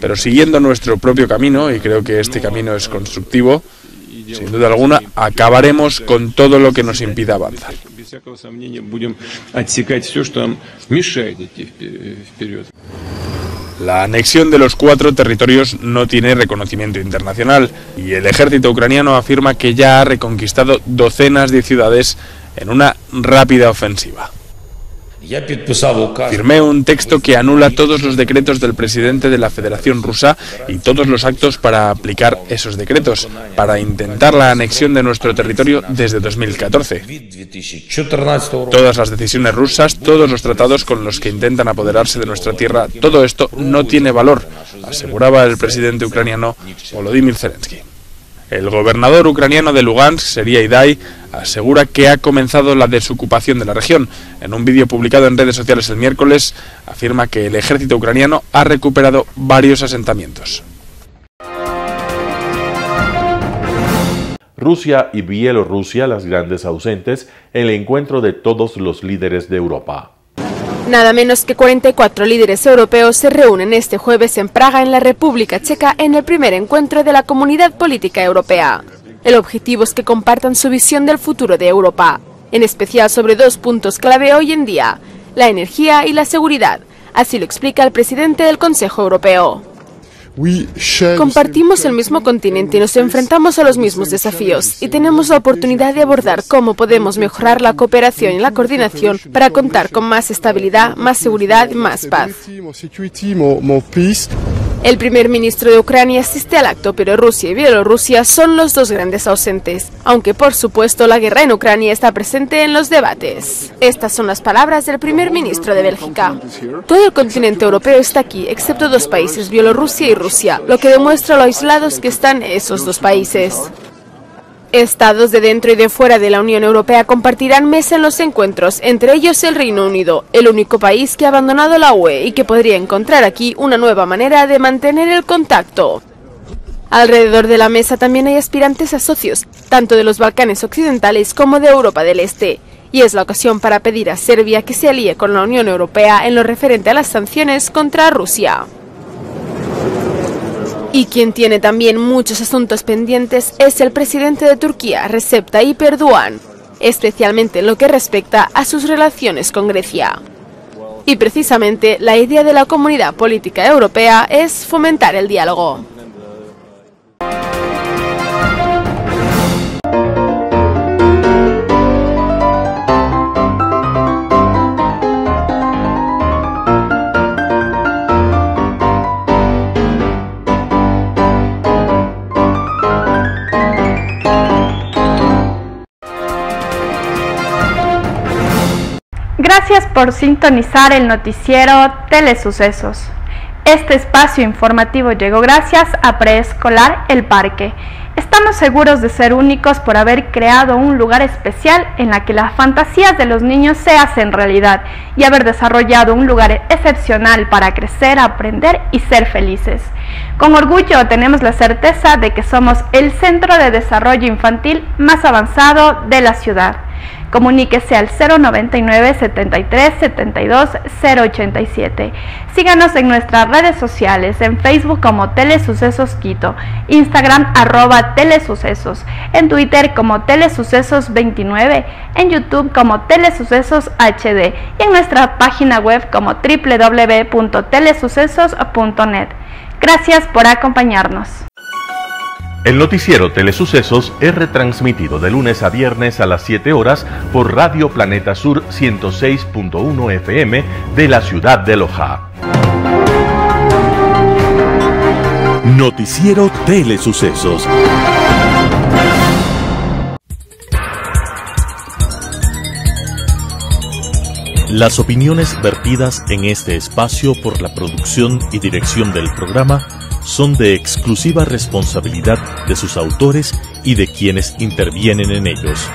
Pero siguiendo nuestro propio camino, y creo que este camino es constructivo, sin duda alguna, acabaremos con todo lo que nos impida avanzar. La anexión de los 4 territorios no tiene reconocimiento internacional, y el ejército ucraniano afirma que ya ha reconquistado docenas de ciudades en una rápida ofensiva. Firmé un texto que anula todos los decretos del presidente de la Federación Rusa y todos los actos para aplicar esos decretos, para intentar la anexión de nuestro territorio desde 2014. Todas las decisiones rusas, todos los tratados con los que intentan apoderarse de nuestra tierra, todo esto no tiene valor, aseguraba el presidente ucraniano Volodymyr Zelensky. El gobernador ucraniano de Lugansk, Serhiy Haidai, asegura que ha comenzado la desocupación de la región. En un vídeo publicado en redes sociales el miércoles, afirma que el ejército ucraniano ha recuperado varios asentamientos. Rusia y Bielorrusia, las grandes ausentes, en el encuentro de todos los líderes de Europa. Nada menos que 44 líderes europeos se reúnen este jueves en Praga, en la República Checa, en el primer encuentro de la Comunidad Política Europea. El objetivo es que compartan su visión del futuro de Europa, en especial sobre dos puntos clave hoy en día: la energía y la seguridad. Así lo explica el presidente del Consejo Europeo. Compartimos el mismo continente y nos enfrentamos a los mismos desafíos, y tenemos la oportunidad de abordar cómo podemos mejorar la cooperación y la coordinación para contar con más estabilidad, más seguridad y más paz. El primer ministro de Ucrania asiste al acto, pero Rusia y Bielorrusia son los dos grandes ausentes, aunque por supuesto la guerra en Ucrania está presente en los debates. Estas son las palabras del primer ministro de Bélgica. Todo el continente europeo está aquí, excepto dos países, Bielorrusia y Rusia, lo que demuestra lo aislados que están esos dos países. Estados de dentro y de fuera de la Unión Europea compartirán mesa en los encuentros, entre ellos el Reino Unido, el único país que ha abandonado la UE y que podría encontrar aquí una nueva manera de mantener el contacto. Alrededor de la mesa también hay aspirantes a socios, tanto de los Balcanes occidentales como de Europa del Este, y es la ocasión para pedir a Serbia que se alíe con la Unión Europea en lo referente a las sanciones contra Rusia. Y quien tiene también muchos asuntos pendientes es el presidente de Turquía, Recep Tayyip Erdoğan, especialmente en lo que respecta a sus relaciones con Grecia. Y precisamente la idea de la Comunidad Política Europea es fomentar el diálogo. Gracias por sintonizar el noticiero Telesucesos. Este espacio informativo llegó gracias a Preescolar El Parque. Estamos seguros de ser únicos por haber creado un lugar especial en la que las fantasías de los niños se hacen realidad y haber desarrollado un lugar excepcional para crecer, aprender y ser felices. Con orgullo tenemos la certeza de que somos el centro de desarrollo infantil más avanzado de la ciudad. Comuníquese al 099 73 72 087. Síganos en nuestras redes sociales, en Facebook como Telesucesos Quito, Instagram @Telesucesos, en Twitter como Telesucesos 29, en YouTube como Telesucesos HD y en nuestra página web como www.telesucesos.net. Gracias por acompañarnos. El noticiero Telesucesos es retransmitido de lunes a viernes a las 7 horas por Radio Planeta Sur 106.1 FM de la ciudad de Loja. Noticiero Telesucesos. Las opiniones vertidas en este espacio por la producción y dirección del programa son de exclusiva responsabilidad de sus autores y de quienes intervienen en ellos.